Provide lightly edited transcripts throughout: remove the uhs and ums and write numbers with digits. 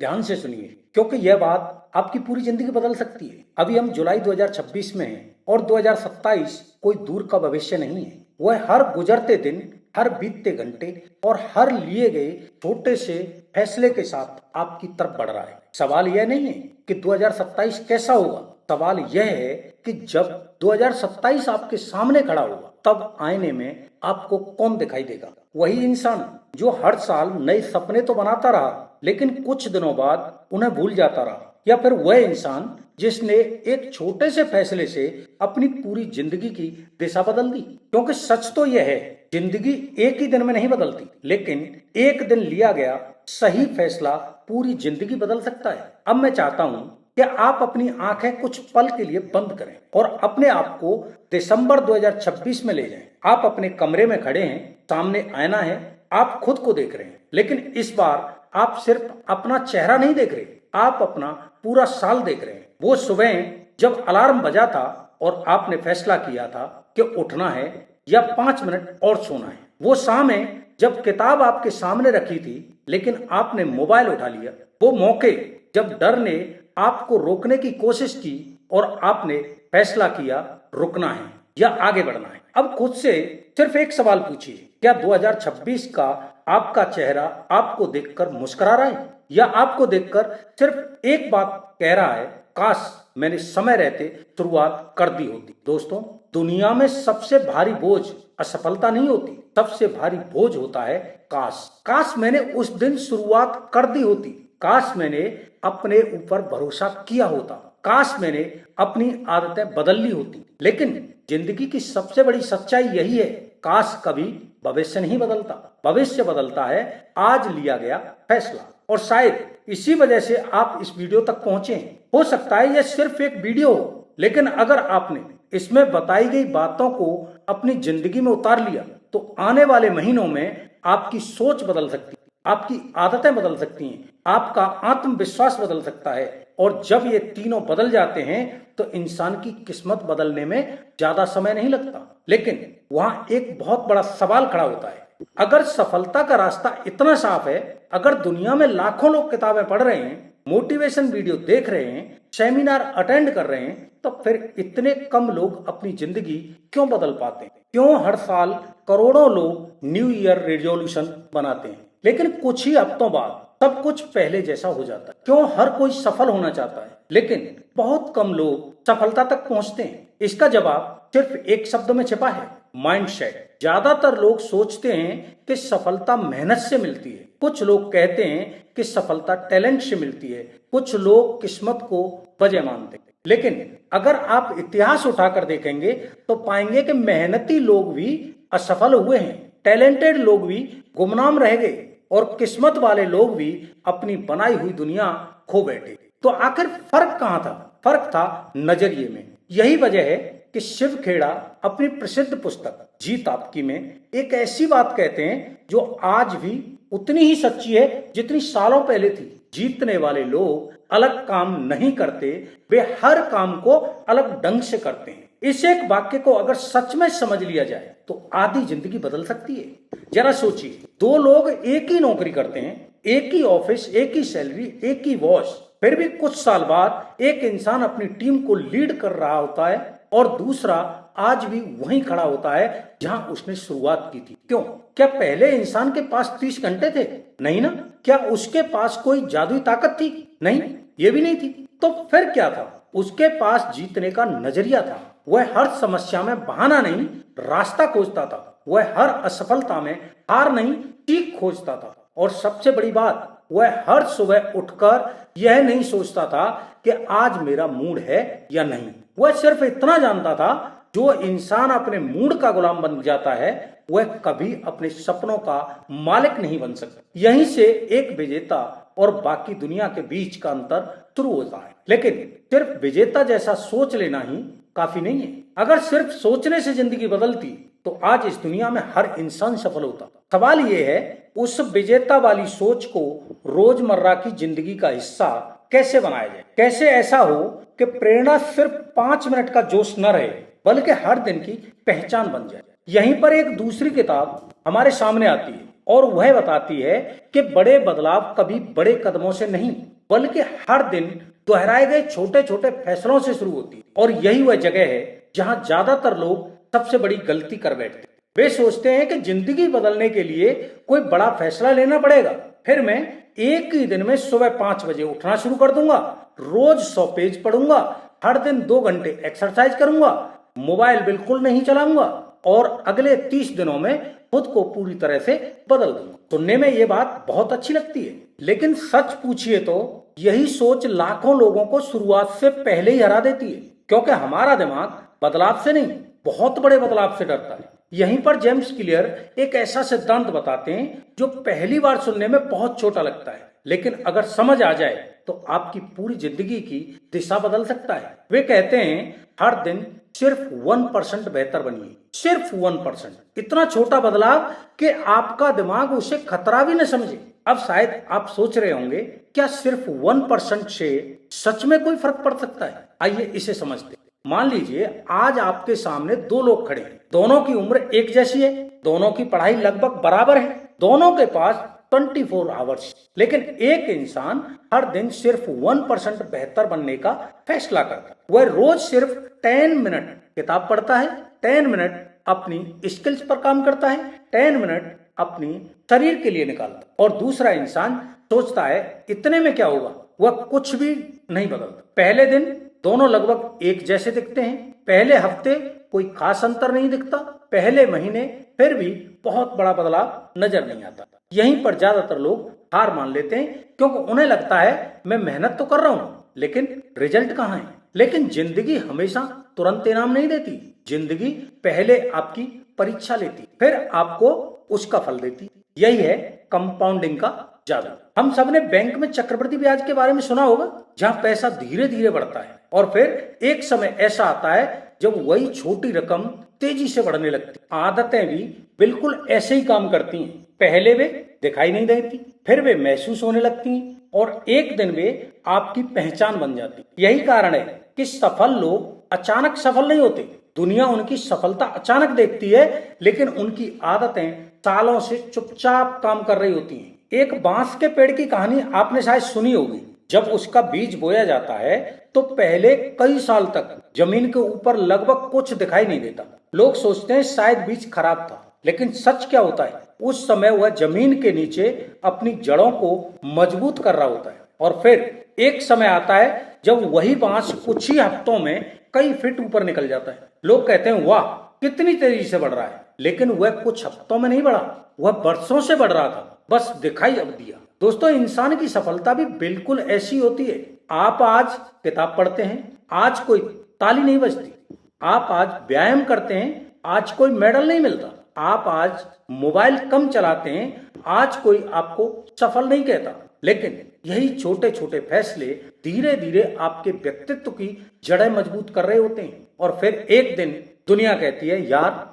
ध्यान से सुनिए, क्योंकि यह बात आपकी पूरी जिंदगी बदल सकती है। अभी हम जुलाई 2026 में हैं और 2027 कोई दूर का भविष्य नहीं है। वह हर गुजरते दिन, हर बीतते घंटे और हर लिए गए छोटे से फैसले के साथ आपकी तरफ बढ़ रहा है। सवाल यह नहीं है कि 2027 कैसा होगा, सवाल यह है कि जब 2027 आपके सामने खड़ा होगा तब आईने में आपको कौन दिखाई देगा? वही इंसान जो हर साल नए सपने तो बनाता रहा लेकिन कुछ दिनों बाद उन्हें भूल जाता रहा, या फिर वह इंसान जिसने एक छोटे से फैसले से अपनी पूरी जिंदगी की दिशा बदल दी? क्योंकि सच तो यह है, जिंदगी एक ही दिन में नहीं बदलती, लेकिन एक दिन लिया गया सही फैसला पूरी जिंदगी बदल सकता है। अब मैं चाहता हूं कि आप अपनी आंखें कुछ पल के लिए बंद करें और अपने आप को दिसंबर 2026 में ले जाएं। आप अपने कमरे में खड़े हैं, सामने आईना है, आप खुद को देख रहे हैं, लेकिन इस बार आप सिर्फ अपना चेहरा नहीं देख रहे, आप अपना पूरा साल देख रहे हैं। वो सुबह जब अलार्म बजा था और आपने फैसला किया था कि उठना है या 5 मिनट और सोना है। वो शाम है जब किताब आपके सामने रखी थी लेकिन आपने मोबाइल उठा लिया। वो मौके जब डर ने आपको रोकने की कोशिश की और आपने फैसला किया रुकना है या आगे बढ़ना है। अब खुद से सिर्फ एक सवाल पूछिए, क्या 2026 का आपका चेहरा आपको देखकर मुस्कुरा रहा है या आपको देखकर सिर्फ एक बात कह रहा है, काश मैंने समय रहते शुरुआत कर दी होती? दोस्तों, दुनिया में सबसे भारी बोझ असफलता नहीं होती, सबसे भारी बोझ होता है काश। काश मैंने उस दिन शुरुआत कर दी होती, काश मैंने अपने ऊपर भरोसा किया होता, काश मैंने अपनी आदतें बदल ली होती। लेकिन जिंदगी की सबसे बड़ी सच्चाई यही है, काश कभी भविष्य नहीं बदलता, भविष्य बदलता है आज लिया गया फैसला। और शायद इसी वजह से आप इस वीडियो तक पहुंचे हैं। हो सकता है यह सिर्फ एक वीडियो हो, लेकिन अगर आपने इसमें बताई गई बातों को अपनी जिंदगी में उतार लिया तो आने वाले महीनों में आपकी सोच बदल सकती है, आपकी आदतें बदल सकती हैं, आपका आत्मविश्वास बदल सकता है। और जब ये तीनों बदल जाते हैं तो इंसान की किस्मत बदलने में ज्यादा समय नहीं लगता। लेकिन वहां एक बहुत बड़ा सवाल खड़ा होता है, अगर सफलता का रास्ता इतना साफ है, अगर दुनिया में लाखों लोग किताबें पढ़ रहे हैं, मोटिवेशन वीडियो देख रहे हैं, सेमिनार अटेंड कर रहे हैं, तो फिर इतने कम लोग अपनी जिंदगी क्यों बदल पाते हैं? क्यों हर साल करोड़ों लोग न्यू ईयर रेजोल्यूशन बनाते हैं लेकिन कुछ ही हफ्तों बाद सब कुछ पहले जैसा हो जाता है? क्यों हर कोई सफल होना चाहता है लेकिन बहुत कम लोग सफलता तक पहुंचते हैं? इसका जवाब सिर्फ एक शब्द में छिपा है, माइंडसेट। ज्यादातर लोग सोचते हैं कि सफलता मेहनत से मिलती है, कुछ लोग कहते हैं कि सफलता टैलेंट से मिलती है, कुछ लोग किस्मत को वजह मानते हैं। लेकिन अगर आप इतिहास उठाकर देखेंगे तो पाएंगे कि मेहनती लोग भी असफल हुए हैं, टैलेंटेड लोग भी गुमनाम रह गए और किस्मत वाले लोग भी अपनी बनाई हुई दुनिया खो बैठे। तो आखिर फर्क कहां था? फर्क था नजरिए में। यही वजह है कि शिव खेड़ा अपनी प्रसिद्ध पुस्तक जीत आपकी में एक ऐसी बात कहते हैं जो आज भी उतनी ही सच्ची है जितनी सालों पहले थी। जीतने वाले लोग अलग काम नहीं करते, वे हर काम को अलग ढंग से करते हैं। इस एक वाक्य को अगर सच में समझ लिया जाए तो आधी जिंदगी बदल सकती है। जरा सोचिए, दो लोग एक ही नौकरी करते हैं, एक ही ऑफिस, एक ही सैलरी, एक ही बॉस, फिर भी कुछ साल बाद एक इंसान अपनी टीम को लीड कर रहा होता है और दूसरा आज भी वहीं खड़ा होता है जहां उसने शुरुआत की थी। क्यों? क्या पहले इंसान के पास 30 घंटे थे? नहीं ना। क्या उसके पास कोई जादुई ताकत थी? नहीं, ये भी नहीं थी। तो फिर क्या था? उसके पास जीतने का नजरिया था। वह हर समस्या में बहाना नहीं, रास्ता खोजता था। वह हर असफलता में हार नहीं, सीख खोजता था। और सबसे बड़ी बात, वह हर सुबह उठकर यह नहीं सोचता था कि आज मेरा मूड है या नहीं। वह सिर्फ इतना जानता था, जो इंसान अपने मूड का गुलाम बन जाता है वह कभी अपने सपनों का मालिक नहीं बन सकता। यहीं से एक विजेता और बाकी दुनिया के बीच का अंतर शुरू होता है। लेकिन सिर्फ विजेता जैसा सोच लेना ही काफी नहीं है। अगर सिर्फ सोचने से जिंदगी बदलती तो आज इस दुनिया में हर इंसान सफल होता। सवाल यह है, उस विजेता वाली सोच को रोजमर्रा की जिंदगी का हिस्सा कैसे बनाया जाए? कैसे ऐसा हो कि प्रेरणा सिर्फ 5 मिनट का जोश न रहे बल्कि हर दिन की पहचान बन जाए? यहीं पर एक दूसरी किताब हमारे सामने आती है, और वह बताती है कि बड़े बदलाव कभी बड़े कदमों से नहीं बल्कि हर दिन दोहराए गए छोटे छोटे फैसलों से शुरू होती है। और यही वह जगह है जहां ज्यादातर लोग सबसे बड़ी गलती कर बैठते हैं। वे सोचते हैं कि जिंदगी बदलने के लिए कोई बड़ा फैसला लेना पड़ेगा, फिर मैं एक ही दिन में सुबह 5 बजे उठना शुरू कर दूंगा, रोज 100 पेज पढ़ूंगा, हर दिन 2 घंटे एक्सरसाइज करूंगा, मोबाइल बिल्कुल नहीं चलाऊंगा और अगले 30 दिनों में खुद को पूरी तरह से बदल दूंगा। सुनने में ये बात बहुत अच्छी लगती है, लेकिन सच पूछिए तो यही सोच लाखों लोगों को शुरुआत से पहले ही हरा देती है, क्योंकि हमारा दिमाग बदलाव से नहीं बहुत बड़े बदलाव से डरता है। यहीं पर जेम्स क्लियर एक ऐसा सिद्धांत बताते हैं जो पहली बार सुनने में बहुत छोटा लगता है, लेकिन अगर समझ आ जाए तो आपकी पूरी जिंदगी की दिशा बदल सकता है। वे कहते हैं हर दिन सिर्फ 1% बेहतर बनिए, सिर्फ 1%। इतना छोटा बदलाव कि आपका दिमाग उसे खतरा भी न समझे। अब शायद आप सोच रहे होंगे क्या सिर्फ 1% से सच में कोई फर्क पड़ सकता है? आइए इसे समझते हैं। मान लीजिए आज आपके सामने 2 लोग खड़े हैं, दोनों की उम्र एक जैसी है, दोनों की पढ़ाई लगभग बराबर है, दोनों के पास 24 आवर्स, लेकिन एक इंसान हर दिन सिर्फ 1% बेहतर बनने का फैसला करता है। वह रोज सिर्फ 10 मिनट किताब पढ़ता है, 10 मिनट अपनी स्किल्स पर काम करता है, 10 मिनट अपनी शरीर के लिए निकालता है। और दूसरा इंसान सोचता है इतने में क्या होगा, वह कुछ भी नहीं बदलता। पहले दिन दोनों लगभग एक जैसे दिखते हैं, पहले हफ्ते कोई खास अंतर नहीं दिखता, पहले महीने फिर भी बहुत बड़ा बदलाव नजर नहीं आता। यहीं पर ज्यादातर लोग हार मान लेते हैं, क्योंकि उन्हें लगता है मैं मेहनत तो कर रहा हूं लेकिन रिजल्ट कहां है। लेकिन जिंदगी हमेशा तुरंत इनाम नहीं देती। जिंदगी पहले आपकी परीक्षा लेती, फिर आपको उसका फल देती। यही है कंपाउंडिंग का जादू। हम सब ने बैंक में चक्रवृद्धि ब्याज के बारे में सुना होगा, जहां पैसा धीरे धीरे बढ़ता है और फिर एक समय ऐसा आता है जब वही छोटी रकम तेजी से बढ़ने लगती। आदतें भी बिल्कुल ऐसे ही काम करती हैं। पहले वे दिखाई नहीं देती, फिर वे महसूस होने लगती हैं और एक दिन वे आपकी पहचान बन जाती। यही कारण है कि सफल लोग अचानक सफल नहीं होते। दुनिया उनकी सफलता अचानक देखती है, लेकिन उनकी आदतें सालों से चुपचाप काम कर रही होती हैं। एक बांस के पेड़ की कहानी आपने शायद सुनी होगी। जब उसका बीज बोया जाता है तो पहले कई साल तक जमीन के ऊपर लगभग कुछ दिखाई नहीं देता। लोग सोचते हैं शायद बीज खराब था, लेकिन सच क्या होता है, उस समय वह जमीन के नीचे अपनी जड़ों को मजबूत कर रहा होता है। और फिर एक समय आता है जब वही बांस कुछ ही हफ्तों में कई फीट ऊपर निकल जाता है। लोग कहते हैं वाह कितनी तेजी से बढ़ रहा है, लेकिन वह कुछ हफ्तों में नहीं बढ़ा, वह बरसों से बढ़ रहा था, बस दिखाई अब दिया। दोस्तों, इंसान की सफलता भी बिल्कुल ऐसी होती है। आप आज किताब पढ़ते हैं, आज कोई ताली नहीं बजती। आप आज व्यायाम करते हैं, आज कोई मेडल नहीं मिलता। आप आज मोबाइल कम चलाते हैं, आज कोई आपको सफल नहीं कहता। लेकिन यही छोटे छोटे फैसले धीरे धीरे आपके व्यक्तित्व की जड़ें मजबूत कर रहे होते हैं। और फिर एक दिन दुनिया कहती है यार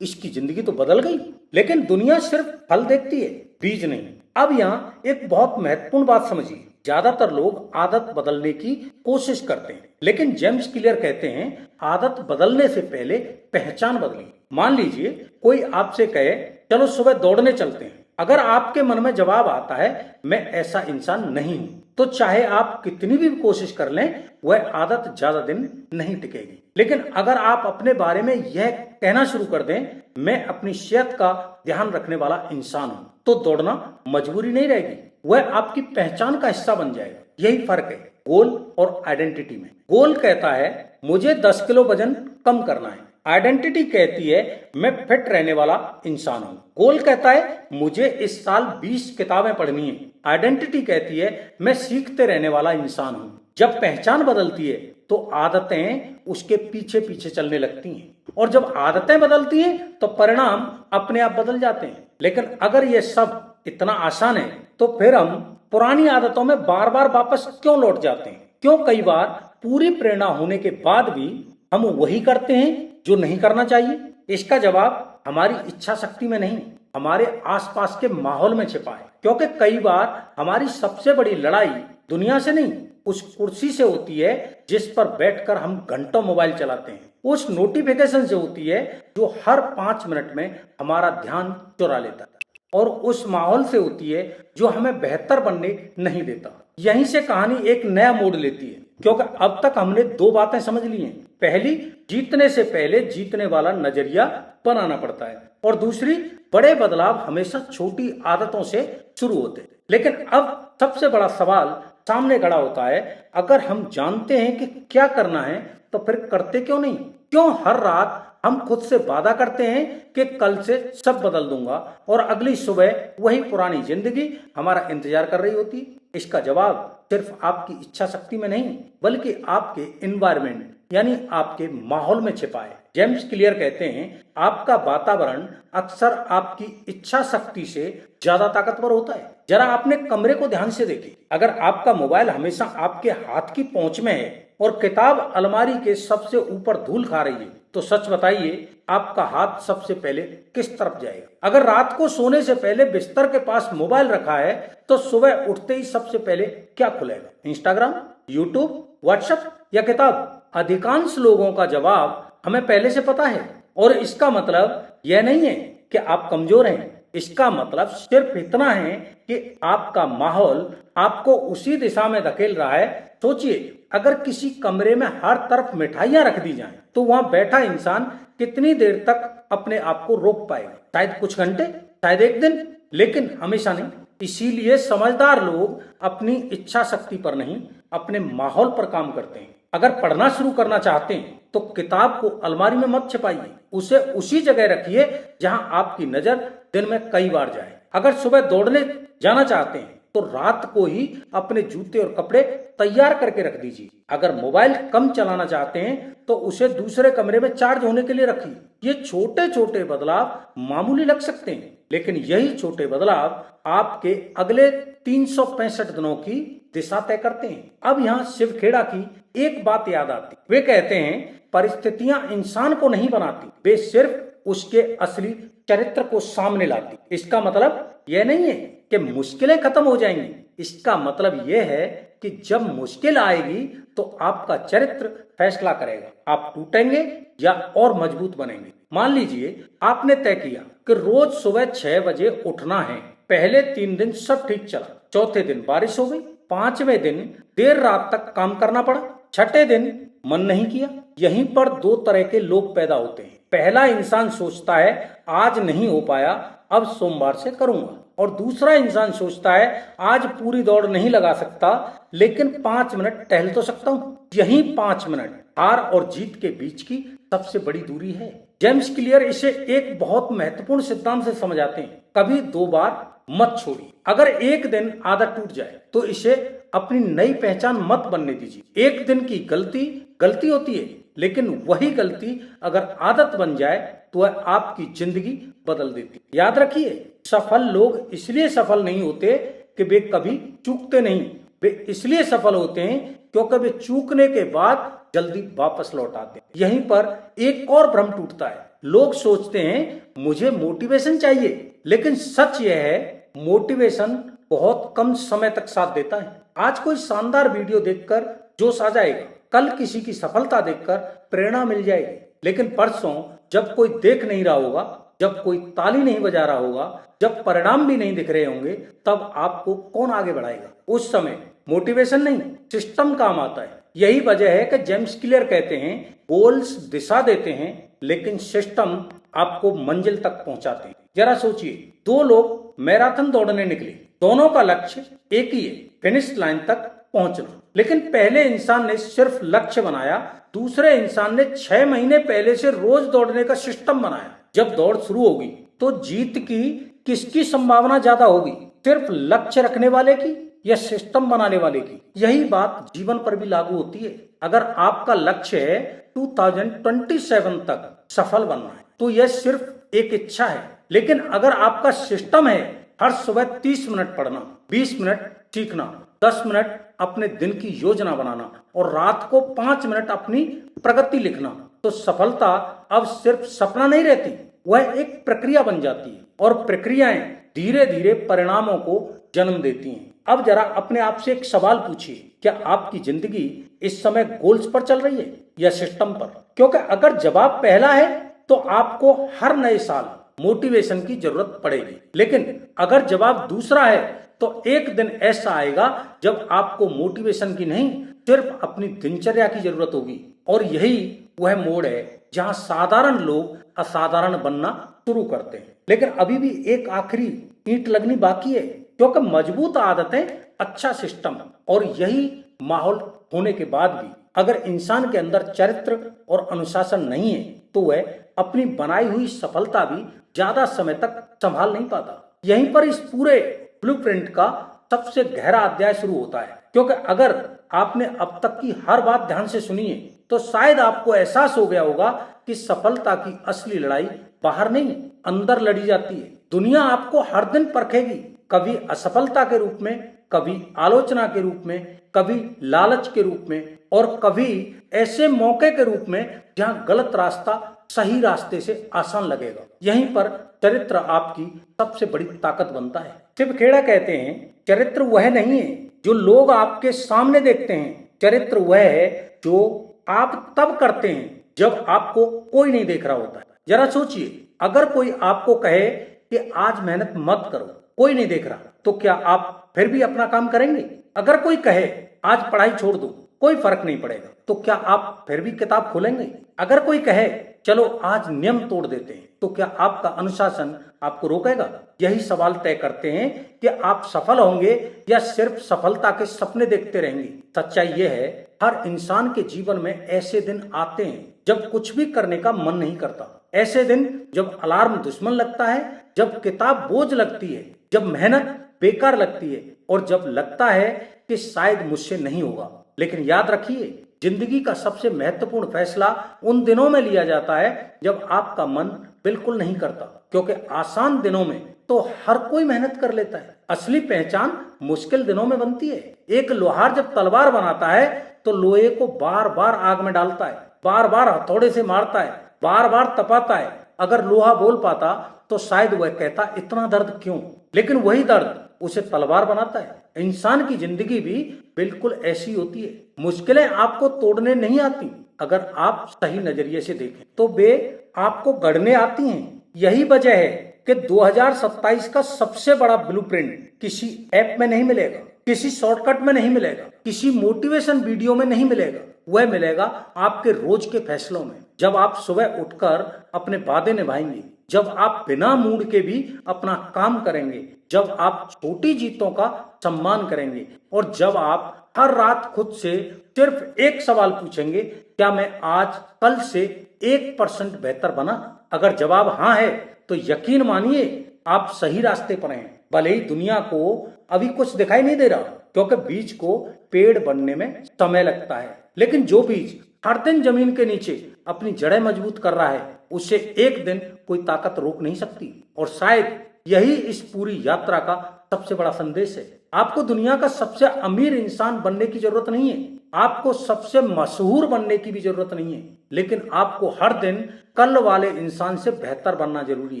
इसकी जिंदगी तो बदल गई। लेकिन दुनिया सिर्फ फल देखती है, बीज नहीं। अब यहाँ एक बहुत महत्वपूर्ण बात समझिए। ज्यादातर लोग आदत बदलने की कोशिश करते हैं, लेकिन जेम्स क्लियर कहते हैं आदत बदलने से पहले पहचान बदलिए। मान लीजिए कोई आपसे कहे चलो सुबह दौड़ने चलते हैं। अगर आपके मन में जवाब आता है मैं ऐसा इंसान नहीं हूं, तो चाहे आप कितनी भी कोशिश कर लें वह आदत ज्यादा दिन नहीं टिकेगी। लेकिन अगर आप अपने बारे में यह कहना शुरू कर दें मैं अपनी सेहत का ध्यान रखने वाला इंसान हूं, तो दौड़ना मजबूरी नहीं रहेगी, वह आपकी पहचान का हिस्सा बन जाएगा। यही फर्क है गोल और आइडेंटिटी में। गोल कहता है मुझे 10 किलो वजन कम करना है, आइडेंटिटी कहती है मैं फिट रहने वाला इंसान हूं। गोल कहता है मुझे इस साल 20 किताबें पढ़नी है, आइडेंटिटी कहती है मैं सीखते रहने वाला इंसान हूं। जब पहचान बदलती है तो आदतें उसके पीछे पीछे चलने लगती हैं, और जब आदतें बदलती हैं तो परिणाम अपने आप बदल जाते हैं। लेकिन अगर ये सब इतना आसान है तो फिर हम पुरानी आदतों में बार बार वापस क्यों लौट जाते हैं? क्यों कई बार पूरी प्रेरणा होने के बाद भी हम वही करते हैं जो नहीं करना चाहिए? इसका जवाब हमारी इच्छा शक्ति में नहीं, हमारे आसपास के माहौल में छिपा है। क्योंकि कई बार हमारी सबसे बड़ी लड़ाई दुनिया से नहीं, उस कुर्सी से होती है जिस पर बैठकर हम घंटों मोबाइल चलाते हैं, उस नोटिफिकेशन से होती है जो हर 5 मिनट में हमारा ध्यान चुरा लेता है। और उस माहौल से होती है जो हमें बेहतर बनने नहीं देता। यहीं से कहानी एक नया मोड़ लेती है, क्योंकि अब तक हमने दो बातें समझ ली हैं। पहली, जीतने से पहले जीतने वाला नजरिया बनाना पड़ता है, और दूसरी, बड़े बदलाव हमेशा छोटी आदतों से शुरू होते हैं। लेकिन अब सबसे बड़ा सवाल सामने खड़ा होता है, अगर हम जानते हैं कि क्या करना है तो फिर करते क्यों नहीं? क्यों हर रात हम खुद से वादा करते हैं कि कल से सब बदल दूंगा, और अगली सुबह वही पुरानी जिंदगी हमारा इंतजार कर रही होती? इसका जवाब सिर्फ आपकी इच्छा शक्ति में नहीं, बल्कि आपके एनवायरनमेंट यानी आपके माहौल में छिपा है। जेम्स क्लियर कहते हैं, आपका वातावरण अक्सर आपकी इच्छा शक्ति से ज्यादा ताकतवर होता है। जरा अपने कमरे को ध्यान से देखिए। अगर आपका मोबाइल हमेशा आपके हाथ की पहुंच में है और किताब अलमारी के सबसे ऊपर धूल खा रही है, तो सच बताइए, आपका हाथ सबसे पहले किस तरफ जाएगा? अगर रात को सोने से पहले बिस्तर के पास मोबाइल रखा है, तो सुबह उठते ही सबसे पहले क्या खुलेगा? इंस्टाग्राम, यूट्यूब, व्हाट्सएप या किताब? अधिकांश लोगों का जवाब हमें पहले से पता है, और इसका मतलब यह नहीं है कि आप कमजोर हैं। इसका मतलब सिर्फ इतना है कि आपका माहौल आपको उसी दिशा में धकेल रहा है। सोचिए, अगर किसी कमरे में हर तरफ मिठाइयां रख दी जाएं, तो वहां बैठा इंसान कितनी देर तक अपने आप को रोक पाएगा? शायद कुछ घंटे, शायद एक दिन, लेकिन हमेशा नहीं। इसीलिए समझदार लोग अपनी इच्छा शक्ति पर नहीं, अपने माहौल पर काम करते हैं। अगर पढ़ना शुरू करना चाहते हैं तो किताब को अलमारी में मत छिपाइए, उसे उसी जगह रखिए जहां आपकी नजर दिन में कई बार जाए। अगर सुबह दौड़ने जाना चाहते हैं तो रात को ही अपने जूते और कपड़े तैयार करके रख दीजिए। अगर मोबाइल कम चलाना चाहते हैं तो उसे दूसरे कमरे में चार्ज होने के लिए रखिए। ये छोटे छोटे बदलाव मामूली लग सकते हैं, लेकिन यही छोटे बदलाव आपके अगले 365 दिनों की दिशा तय करते हैं। अब यहाँ शिव खेड़ा की एक बात याद आती। वे कहते हैं, परिस्थितियां इंसान को नहीं बनाती, वे सिर्फ उसके असली चरित्र को सामने लाती। इसका मतलब यह नहीं है कि मुश्किलें खत्म हो जाएंगी। इसका मतलब यह है कि जब मुश्किल आएगी तो आपका चरित्र फैसला करेगा, आप टूटेंगे या और मजबूत बनेंगे। मान लीजिए आपने तय किया कि रोज सुबह 6 बजे उठना है। पहले 3 दिन सब ठीक चला, चौथे दिन बारिश हो गई, 5वें दिन देर रात तक काम करना पड़ा, 6ठे दिन मन नहीं किया। यहीं पर दो तरह के लोग पैदा होते हैं। पहला इंसान सोचता है, आज नहीं हो पाया, अब सोमवार से करूंगा। और दूसरा इंसान सोचता है, आज पूरी दौड़ नहीं लगा सकता, लेकिन 5 मिनट टहल तो सकता हूं। यही 5 मिनट हार और जीत के बीच की सबसे बड़ी दूरी है। जेम्स क्लियर इसे एक बहुत महत्वपूर्ण सिद्धांत से समझाते हैं, कभी 2 बार मत छोड़िए। अगर एक दिन आदत टूट जाए तो इसे अपनी नई पहचान मत बनने दीजिए। एक दिन की गलती गलती होती है, लेकिन वही गलती अगर आदत बन जाए तो वह आपकी जिंदगी बदल देती। याद रखिए, सफल लोग इसलिए सफल नहीं होते कि वे कभी चूकते नहीं, वे इसलिए सफल होते हैं क्योंकि वे चूकने के बाद जल्दी वापस लौट आते हैं। यहीं पर एक और भ्रम टूटता है। लोग सोचते हैं, मुझे मोटिवेशन चाहिए, लेकिन सच यह है, मोटिवेशन बहुत कम समय तक साथ देता है। आज कोई शानदार वीडियो देखकर जोश आ जाएगा, कल किसी की सफलता देखकर प्रेरणा मिल जाएगी, लेकिन परसों जब कोई देख नहीं रहा होगा, जब कोई ताली नहीं बजा रहा होगा, जब परिणाम भी नहीं दिख रहे होंगे, तब आपको कौन आगे बढ़ाएगा? उस समय मोटिवेशन नहीं, सिस्टम काम आता है। यही वजह है कि जेम्स क्लियर कहते हैं, गोल्स दिशा देते हैं, लेकिन सिस्टम आपको मंजिल तक पहुंचाते हैं। जरा सोचिए, 2 लोग मैराथन दौड़ने निकले, दोनों का लक्ष्य एक ही है, फिनिश लाइन तक पहुंचना। लेकिन पहले इंसान ने सिर्फ लक्ष्य बनाया, दूसरे इंसान ने 6 महीने पहले से रोज दौड़ने का सिस्टम बनाया। जब दौड़ शुरू होगी तो जीत की किसकी संभावना ज्यादा होगी? सिर्फ लक्ष्य रखने वाले की या सिस्टम बनाने वाले की? यही बात जीवन पर भी लागू होती है। अगर आपका लक्ष्य है 2027 तक सफल बनना है, तो यह सिर्फ एक इच्छा है। लेकिन अगर आपका सिस्टम है हर सुबह 30 मिनट पढ़ना, 20 मिनट सीखना, 10 मिनट अपने दिन की योजना बनाना और रात को 5 मिनट अपनी प्रगति लिखना, तो सफलता अब सिर्फ सपना नहीं रहती, वह एक प्रक्रिया बन जाती है। और प्रक्रियाएं धीरे धीरे परिणामों को जन्म देती हैं। अब जरा अपने आप से एक सवाल पूछिए, क्या आपकी जिंदगी इस समय गोल्स पर चल रही है या सिस्टम पर? क्योंकि अगर जवाब पहला है तो आपको हर नए साल मोटिवेशन की जरूरत पड़ेगी। लेकिन अगर जवाब दूसरा है तो एक दिन ऐसा आएगा जब आपको मोटिवेशन की नहीं, सिर्फ अपनी दिनचर्या की जरूरत होगी। और यही वह मोड़ है जहां साधारण लोग असाधारण बनना शुरू करते हैं। लेकिन अभी भी एक आखिरी ईंट लगनी बाकी है, क्योंकि मजबूत आदतें, अच्छा सिस्टम और यही माहौल होने के बाद भी अगर इंसान के अंदर चरित्र और अनुशासन नहीं है तो वह अपनी बनाई हुई सफलता भी ज्यादा समय तक संभाल नहीं पाता। यहीं पर इस पूरे ब्लूप्रिंट का सबसे गहरा अध्याय शुरू होता है, क्योंकि अगर आपने अब तक की हर बात ध्यान से सुनी है तो शायद आपको एहसास हो गया होगा कि सफलता की असली लड़ाई बाहर नहीं, अंदर लड़ी जाती है। दुनिया आपको हर दिन परखेगी, कभी असफलता के रूप में, कभी आलोचना के रूप में, कभी लालच के रूप में और कभी ऐसे मौके के रूप में जहां गलत रास्ता सही रास्ते से आसान लगेगा। यहीं पर चरित्र आपकी सबसे बड़ी ताकत बनता है। शिव खेड़ा कहते हैं, चरित्र वह नहीं है जो लोग आपके सामने देखते हैं, चरित्र वह है जो आप तब करते हैं जब आपको कोई नहीं देख रहा होता है। जरा सोचिए, अगर कोई आपको कहे कि आज मेहनत मत करो, कोई नहीं देख रहा, तो क्या आप फिर भी अपना काम करेंगे? अगर कोई कहे आज पढ़ाई छोड़ दो, कोई फर्क नहीं पड़ेगा, तो क्या आप फिर भी किताब खोलेंगे? अगर कोई कहे चलो आज नियम तोड़ देते हैं, तो क्या आपका अनुशासन आपको रोकेगा? यही सवाल तय करते हैं कि आप सफल होंगे या सिर्फ सफलता के सपने देखते रहेंगे। सच्चाई यह है, हर इंसान के जीवन में ऐसे दिन आते हैं जब कुछ भी करने का मन नहीं करता, ऐसे दिन जब अलार्म दुश्मन लगता है, जब किताब बोझ लगती है, जब मेहनत बेकार लगती है और जब लगता है कि शायद मुझसे नहीं होगा। लेकिन याद रखिए, जिंदगी का सबसे महत्वपूर्ण फैसला उन दिनों में लिया जाता है जब आपका मन बिल्कुल नहीं करता, क्योंकि आसान दिनों में तो हर कोई मेहनत कर लेता है, असली पहचान मुश्किल दिनों में बनती है। एक लोहार जब तलवार बनाता है तो लोहे को बार बार आग में डालता है, बार बार हथौड़े से मारता है, बार बार तपाता है। अगर लोहा बोल पाता तो शायद वह कहता इतना दर्द क्यों, लेकिन वही दर्द उसे तलवार बनाता है। इंसान की जिंदगी भी बिल्कुल ऐसी होती है। मुश्किलें आपको तोड़ने नहीं आती, अगर आप सही नजरिए से देखें तो वे आपको गढ़ने आती हैं। यही वजह है कि 2027 का सबसे बड़ा ब्लूप्रिंट किसी ऐप में नहीं मिलेगा, किसी शॉर्टकट में नहीं मिलेगा, किसी मोटिवेशन वीडियो में नहीं मिलेगा। वह मिलेगा आपके रोज के फैसलों में। जब आप सुबह उठकर अपने वादे निभाएंगे, जब आप बिना मूड के भी अपना काम करेंगे, जब आप छोटी जीतों का सम्मान करेंगे और जब आप हर रात खुद से सिर्फ एक सवाल पूछेंगे, क्या मैं आज कल से 1% बेहतर बना? अगर जवाब हाँ है तो यकीन मानिए आप सही रास्ते पर हैं। भले ही दुनिया को अभी कुछ दिखाई नहीं दे रहा, क्योंकि बीज को पेड़ बनने में समय लगता है, लेकिन जो बीज हर दिन जमीन के नीचे अपनी जड़ें मजबूत कर रहा है, उसे एक दिन कोई ताकत रोक नहीं सकती। और शायद यही इस पूरी यात्रा का सबसे बड़ा संदेश है। आपको दुनिया का सबसे अमीर इंसान बनने की जरूरत नहीं है, आपको सबसे मशहूर बनने की भी जरूरत नहीं है, लेकिन आपको हर दिन कल वाले इंसान से बेहतर बनना जरूरी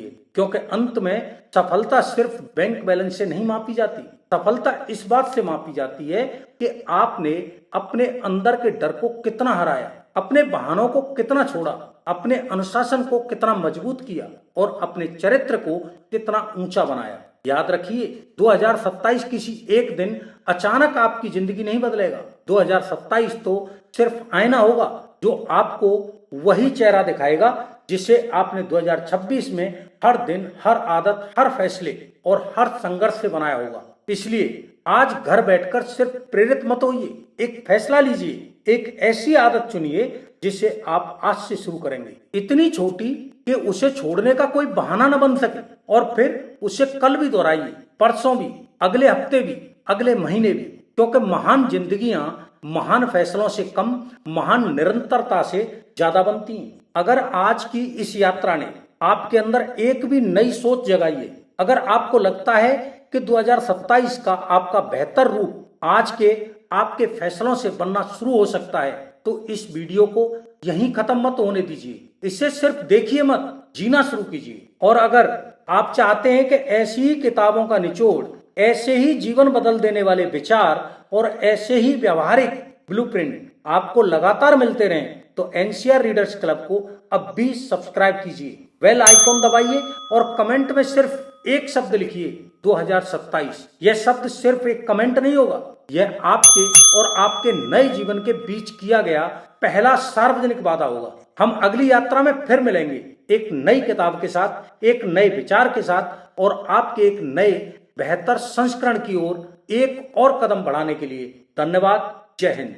है। क्योंकि अंत में सफलता सिर्फ बैंक बैलेंस से नहीं मापी जाती, सफलता इस बात से मापी जाती है कि आपने अपने अंदर के डर को कितना हराया, अपने बहानों को कितना छोड़ा, अपने अनुशासन को कितना मजबूत किया और अपने चरित्र को कितना ऊंचा बनाया। याद रखिए, 2027 किसी एक दिन अचानक आपकी जिंदगी नहीं बदलेगा। 2027 तो सिर्फ आईना होगा जो आपको वही चेहरा दिखाएगा जिसे आपने 2026 में हर दिन, हर आदत, हर फैसले और हर संघर्ष से बनाया होगा। इसलिए आज घर बैठकर सिर्फ प्रेरित मत होइए, एक फैसला लीजिए, एक ऐसी आदत चुनिए जिसे आप आज से शुरू करेंगे, इतनी छोटी कि उसे छोड़ने का कोई बहाना न बन सके, और फिर उसे कल भी दोहराइए, परसों भी, अगले हफ्ते भी, अगले महीने भी। क्योंकि महान जिंदगियां महान फैसलों से कम, महान निरंतरता से ज्यादा बनती हैं। अगर आज की इस यात्रा ने आपके अंदर एक भी नई सोच जगाई है, अगर आपको लगता है कि 2027 का आपका बेहतर रूप आज के आपके फैसलों से बनना शुरू हो सकता है, तो इस वीडियो को यहीं खत्म मत होने दीजिए, इसे सिर्फ देखिए मत, जीना शुरू कीजिए। और अगर आप चाहते हैं कि ऐसी ही किताबों का निचोड़, ऐसे ही जीवन बदल देने वाले विचार और ऐसे ही व्यवहारिक ब्लूप्रिंट आपको लगातार मिलते रहें, तो एनसीआर रीडर्स क्लब को अब भी सब्सक्राइब कीजिए, बेल आइकॉन दबाइए और कमेंट में सिर्फ एक शब्द लिखिए 2027। यह शब्द सिर्फ एक कमेंट नहीं होगा, यह आपके और आपके नए जीवन के बीच किया गया पहला सार्वजनिक वादा होगा। हम अगली यात्रा में फिर मिलेंगे, एक नई किताब के साथ, एक नए विचार के साथ और आपके एक नए बेहतर संस्करण की ओर एक और कदम बढ़ाने के लिए। धन्यवाद। जय हिंद।